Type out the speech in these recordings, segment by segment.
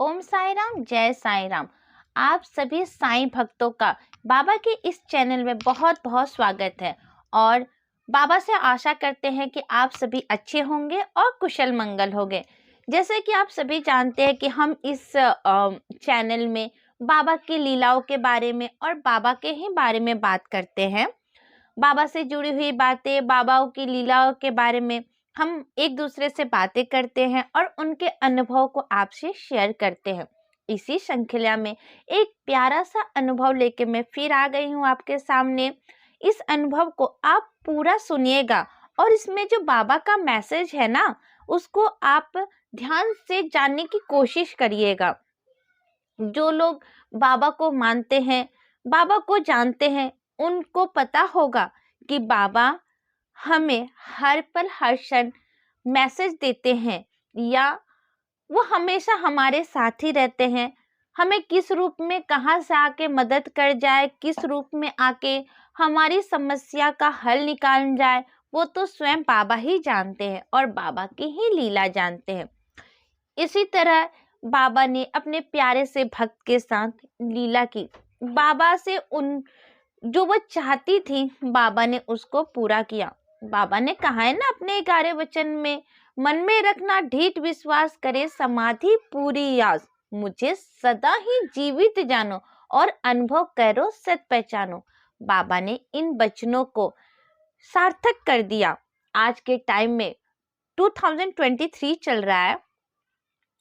ओम साई राम, जय साई राम। आप सभी साईं भक्तों का बाबा के इस चैनल में बहुत बहुत स्वागत है और बाबा से आशा करते हैं कि आप सभी अच्छे होंगे और कुशल मंगल होंगे। जैसे कि आप सभी जानते हैं कि हम इस चैनल में बाबा की लीलाओं के बारे में और बाबा के ही बारे में बात करते हैं। बाबा से जुड़ी हुई बातें, बाबाओं की लीलाओं के बारे में हम एक दूसरे से बातें करते हैं और उनके अनुभव को आपसे शेयर करते हैं। इसी श्रृंखला में एक प्यारा सा अनुभव लेके मैं फिर आ गई हूँ आपके सामने। इस अनुभव को आप पूरा सुनिएगा और इसमें जो बाबा का मैसेज है ना, उसको आप ध्यान से जानने की कोशिश करिएगा। जो लोग बाबा को मानते हैं, बाबा को जानते हैं, उनको पता होगा कि बाबा हमें हर पल हर क्षण मैसेज देते हैं या वो हमेशा हमारे साथ ही रहते हैं। हमें किस रूप में कहाँ से आके मदद कर जाए, किस रूप में आके हमारी समस्या का हल निकाल जाए, वो तो स्वयं बाबा ही जानते हैं और बाबा की ही लीला जानते हैं। इसी तरह बाबा ने अपने प्यारे से भक्त के साथ लीला की। बाबा से उन जो वो चाहती थी, बाबा ने उसको पूरा किया। बाबा ने कहा है ना अपने 11 वचन में, मन में रखना ढीठ विश्वास, करे समाधि पूरी यास, मुझे सदा ही जीवित जानो और अनुभव करो सत पहचानो। बाबा ने इन वचनों को सार्थक कर दिया। आज के टाइम में 2023 चल रहा है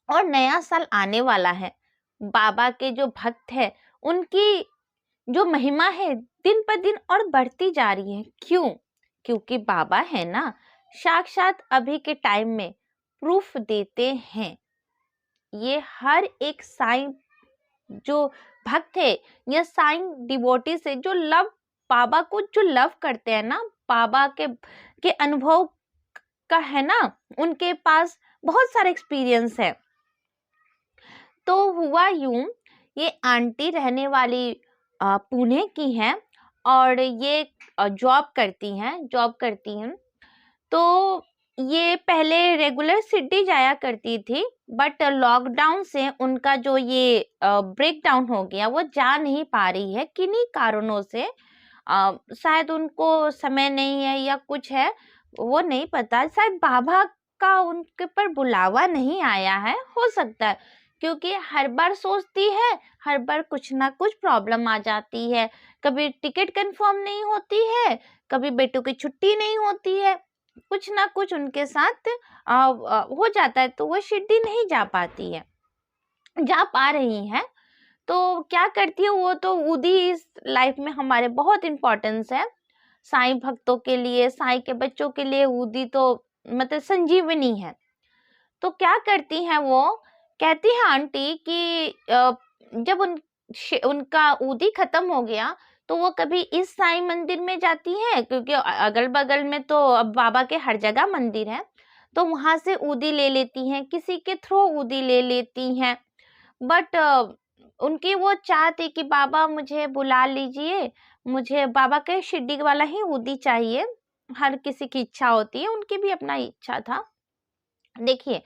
और नया साल आने वाला है। बाबा के जो भक्त है, उनकी जो महिमा है दिन पर दिन और बढ़ती जा रही है। क्यों? क्योंकि बाबा है ना, साक्षात अभी के टाइम में प्रूफ देते हैं। ये हर एक साईं जो भक्त है या साईं डिवोटी से जो लव, बाबा को जो लव करते हैं ना, बाबा के अनुभव का है ना, उनके पास बहुत सारे एक्सपीरियंस है। तो हुआ यूं, ये आंटी रहने वाली पुणे की हैं और ये जॉब करती हैं। तो ये पहले रेगुलर सिटी जाया करती थी, बट लॉकडाउन से उनका जो ये ब्रेक डाउन हो गया, वो जा नहीं पा रही है किन्हीं कारणों से। शायद उनको समय नहीं है या कुछ है, वो नहीं पता। शायद बाबा का उनके पर बुलावा नहीं आया है, हो सकता है, क्योंकि हर बार सोचती है, हर बार कुछ ना कुछ प्रॉब्लम आ जाती है। कभी टिकट कंफर्म नहीं होती है, कभी बेटों की छुट्टी नहीं होती है, कुछ ना कुछ उनके साथ हो जाता है, तो वो शिरडी नहीं जा पाती है। जा पा रही है तो क्या करती है वो, तो उदी इस लाइफ में हमारे बहुत इम्पोर्टेंस है। साईं भक्तों के लिए, साईं के बच्चों के लिए उदी तो मतलब संजीवनी है। तो क्या करती हैं वो, कहती है आंटी कि जब उनका उदी खत्म हो गया तो वो कभी इस साईं मंदिर में जाती है, क्योंकि अगल बगल में तो अब बाबा के हर जगह मंदिर है, तो वहां से उदी ले लेती हैं, किसी के थ्रू उदी ले लेती हैं। बट उनकी वो चाह थी कि बाबा मुझे बुला लीजिए, मुझे बाबा के शिरडी वाला ही उदी चाहिए। हर किसी की इच्छा होती है, उनकी भी अपना इच्छा था। देखिए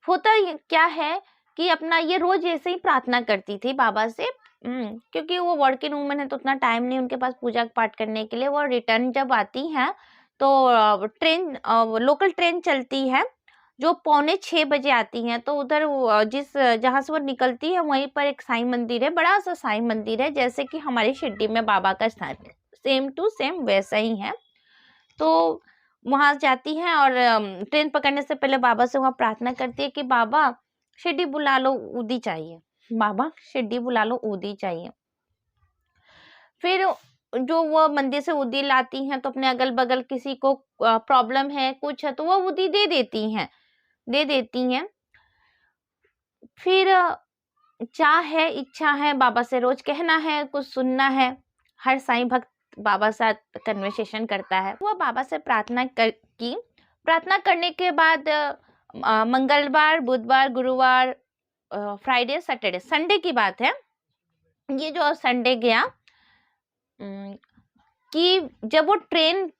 होता क्या है कि अपना ये रोज ऐसे ही प्रार्थना करती थी बाबा से। क्योंकि वो वर्किंग वूमन है तो उतना टाइम नहीं उनके पास पूजा पाठ करने के लिए। वो रिटर्न जब आती हैं तो ट्रेन, लोकल ट्रेन चलती है जो 5:45 आती हैं, तो उधर जहाँ से वो निकलती है वहीं पर एक साईं मंदिर है, बड़ा सा साईं मंदिर है, जैसे कि हमारी शिरडी में बाबा का स्थान है, सेम टू सेम वैसा ही है। तो वहां जाती हैं और ट्रेन पकड़ने से पहले बाबा से वहां प्रार्थना करती है कि बाबा शिरडी बुला लो, उदी चाहिए, बाबा शिरडी बुला लो, उदी चाहिए। फिर जो वो मंदिर से उदी लाती हैं तो अपने अगल बगल किसी को प्रॉब्लम है, कुछ है, तो वो उदी दे देती हैं। फिर चाह है, इच्छा है, बाबा से रोज कहना है, कुछ सुनना है। हर साईं भक्त बाबा साथ कन्वर्सेशन करता है। वो बाबा से प्रार्थना करने के बाद मंगलवार, बुधवार, गुरुवार, फ्राइडे, सैटरडे, संडे की बात है, ये जो संडे गया कि जब वो ट्रेन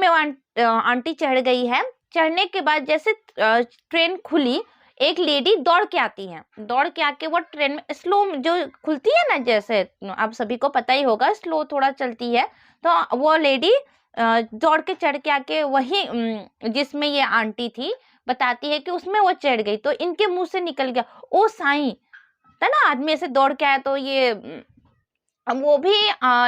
में आंटी चढ़ गई है, चढ़ने के बाद जैसे ट्रेन खुली, एक लेडी दौड़ के आती है, दौड़ के आके वो ट्रेन में स्लो जो खुलती है ना, जैसे आप सभी को पता ही होगा स्लो थोड़ा चलती है, तो वो लेडी दौड़ के चढ़ के आके वही जिसमें ये आंटी थी बताती है कि उसमें वो चढ़ गई, तो इनके मुंह से निकल गया ओ साईं, था ना, आदमी ऐसे दौड़ के आया। तो ये वो भी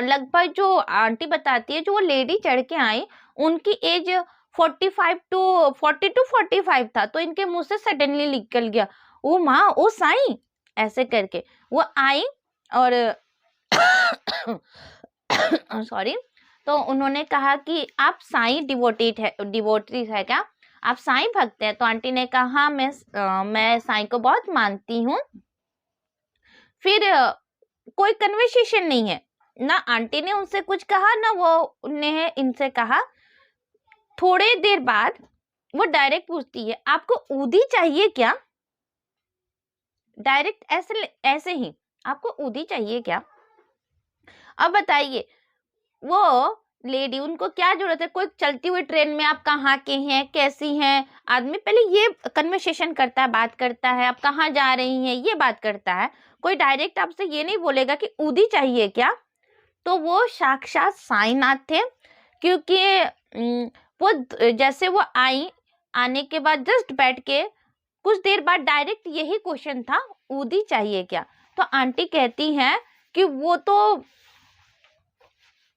लगभग जो आंटी बताती है, जो वो लेडी चढ़ के आई उनकी एज 40 to 45 था, तो इनके मुंह से सडनली निकल गया ओ माँ ओ साईं, ऐसे करके वो आई और सॉरी, तो उन्होंने कहा कि आप साईं डिवोटी है क्या, आप साईं भक्त हैं? तो आंटी ने कहा हाँ मैं साईं को बहुत मानती हूँ। फिर कोई कन्वर्सेशन नहीं है, ना आंटी ने उनसे कुछ कहा ना वो उन्हें इनसे कहा। थोड़े देर बाद वो डायरेक्ट पूछती है आपको ऊदी चाहिए क्या, डायरेक्ट ऐसे ही, आपको ऊदी चाहिए क्या? अब बताइए वो लेडी, उनको क्या जरूरत है, कोई चलती हुई ट्रेन में आप कहाँ के हैं, कैसी हैं, आदमी पहले ये कन्वर्सेशन करता है, बात करता है, आप कहाँ जा रही हैं ये बात करता है, कोई डायरेक्ट आपसे ये नहीं बोलेगा कि ऊदी चाहिए क्या। तो वो साक्षात साईनाथ थे, क्योंकि वो जैसे वो आने के बाद जस्ट बैठ के कुछ देर बाद डायरेक्ट यही क्वेश्चन था ऊदी चाहिए क्या। तो आंटी कहती हैं कि वो तो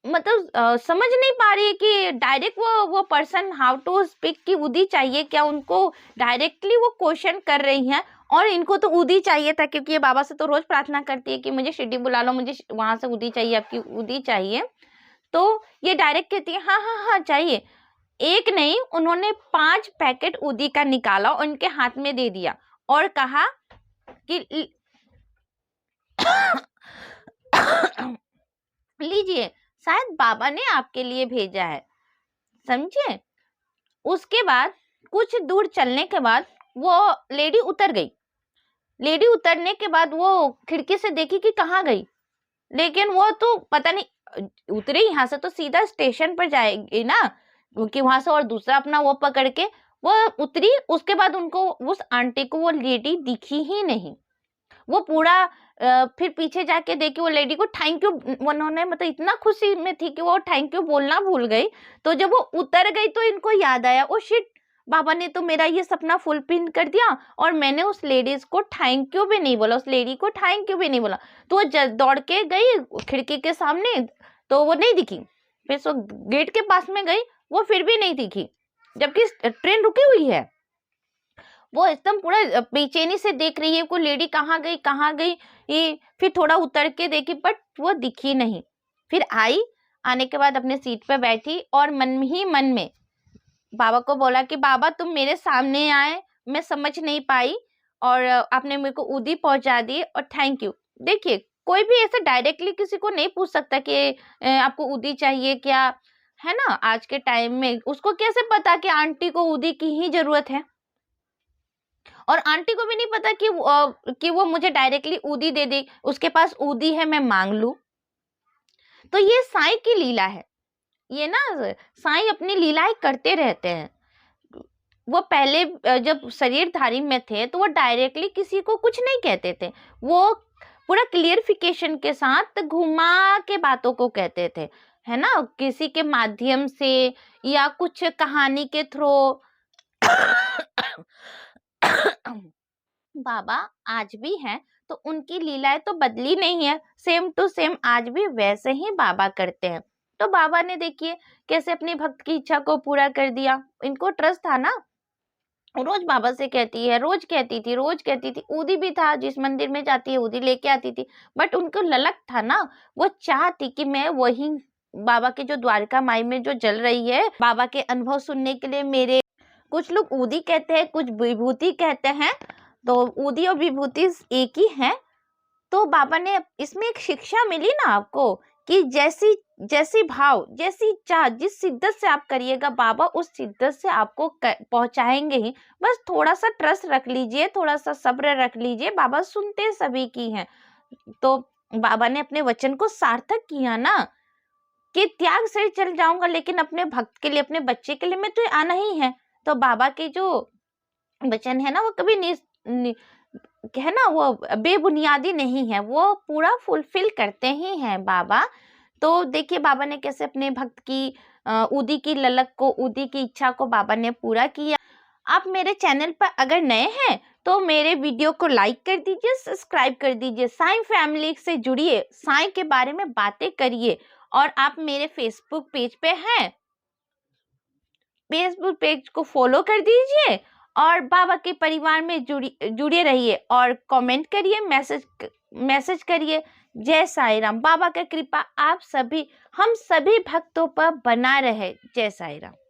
मतलब समझ नहीं पा रही है कि डायरेक्ट वो पर्सन हाउ टू स्पीक कि ऊदी चाहिए क्या, उनको डायरेक्टली वो क्वेश्चन कर रही हैं और इनको तो ऊदी चाहिए था, क्योंकि ये बाबा से तो रोज प्रार्थना करती है कि मुझे शिरडी बुला लो, मुझे वहां से ऊदी चाहिए, आपकी ऊदी चाहिए। तो ये डायरेक्ट कहती है हाँ हाँ हाँ चाहिए। एक नहीं, उन्होंने 5 पैकेट ऊदी का निकाला और उनके हाथ में दे दिया और कहा कि लीजिए, शायद बाबा ने आपके लिए भेजा है, समझे। उसके बाद कुछ दूर चलने के बाद वो लेडी उतर गई। लेडी उतरने के बाद वो खिड़की से देखी कि कहाँ गई, लेकिन वो तो पता नहीं उतरे, यहाँ से तो सीधा स्टेशन पर जाएगी ना, क्योंकि वहां से और दूसरा अपना वो पकड़ के वो उतरी। उसके बाद उनको उस आंटी को वो लेडी दिखी ही नहीं। वो पूरा फिर पीछे जाके देखी, वो लेडी को थैंक यू उन्होंने, मतलब इतना खुशी में थी कि वो थैंक यू बोलना भूल गई। तो जब वो उतर गई तो इनको याद आया ओ शिट, बाबा ने तो मेरा ये सपना फुलफिल कर दिया और मैंने उस लेडीज को थैंक यू भी नहीं बोला, उस लेडी को थैंक यू भी नहीं बोला। तो वो दौड़ के गई खिड़की के सामने, तो वो नहीं दिखी। फिर वो गेट के पास में गई, वो फिर भी नहीं दिखी, जबकि ट्रेन रुकी हुई है। वो एकदम पूरा बेचैनी से देख रही है, कोई लेडी कहाँ गई कहाँ गई। ये फिर थोड़ा उतर के देखी बट वो दिखी नहीं। फिर आने के बाद अपने सीट पर बैठी और मन ही मन में बाबा को बोला कि बाबा तुम मेरे सामने आए, मैं समझ नहीं पाई और आपने मेरे को ऊदी पहुंचा दी और थैंक यू। देखिए कोई भी ऐसे डायरेक्टली किसी को नहीं पूछ सकता कि आपको ऊदी चाहिए क्या, है ना। आज के टाइम में उसको कैसे पता कि आंटी को ऊदी की ही जरूरत है, और आंटी को भी नहीं पता कि वो मुझे डायरेक्टली ऊदी दे दे, उसके पास ऊदी है मैं मांग लूं। तो ये साईं की लीला है, ये ना साईं अपनी लीलाएं करते रहते हैं। वो पहले जब शरीरधारी में थे तो वो डायरेक्टली किसी को कुछ नहीं कहते थे, वो पूरा क्लियरिफिकेशन के साथ घुमा के बातों को कहते थे, है ना, किसी के माध्यम से या कुछ कहानी के थ्रू। बाबा आज भी हैं तो उनकी लीलाएं तो बदली नहीं है, सेम टू सेम आज भी वैसे ही बाबा करते हैं। तो बाबा ने देखिए कैसे अपनी भक्त की इच्छा को पूरा कर दिया, इनको ट्रस्ट था ना। रोज बाबा से कहती है, रोज कहती थी, ऊदी भी था, जिस मंदिर में जाती है ऊदी लेके आती थी, बट उनको ललक था ना, वो चाहती कि मैं वही बाबा के जो द्वारका माई में जो जल रही है, बाबा के अनुभव सुनने के लिए मेरे, कुछ लोग ऊदी कहते हैं कुछ विभूति कहते हैं, तो ऊदी और विभूति एक ही है। तो बाबा ने इसमें एक शिक्षा मिली ना आपको कि जैसी भाव जैसी चाह जिस शिद्दत से आप करिएगा बाबा उस शिद्दत से आपको पहुंचाएंगे ही। बस थोड़ा सा ट्रस्ट रख लीजिए, थोड़ा सा सब्र रख लीजिए, बाबा सुनते सभी की हैं। तो बाबा ने अपने वचन को सार्थक किया ना कि त्याग से चल जाऊंगा लेकिन अपने भक्त के लिए, अपने बच्चे के लिए मैं तो आना ही है। तो बाबा के जो वचन है ना वो कभी है ना, वो बेबुनियादी नहीं है, वो पूरा फुलफिल करते ही हैं बाबा। तो देखिए बाबा ने कैसे अपने भक्त की उदी की ललक को, उदी की इच्छा को बाबा ने पूरा किया। आप मेरे चैनल पर अगर नए हैं तो मेरे वीडियो को लाइक कर दीजिए, सब्सक्राइब कर दीजिए, साईं फैमिली से जुड़िए, साईं के बारे में बातें करिए। और आप मेरे फेसबुक पेज पे हैं, फेसबुक पेज को फॉलो कर दीजिए और बाबा के परिवार में जुड़े रहिए और कमेंट करिए, मैसेज करिए। जय साईं राम। बाबा का कृपा आप सभी, हम सभी भक्तों पर बना रहे। जय साईं राम।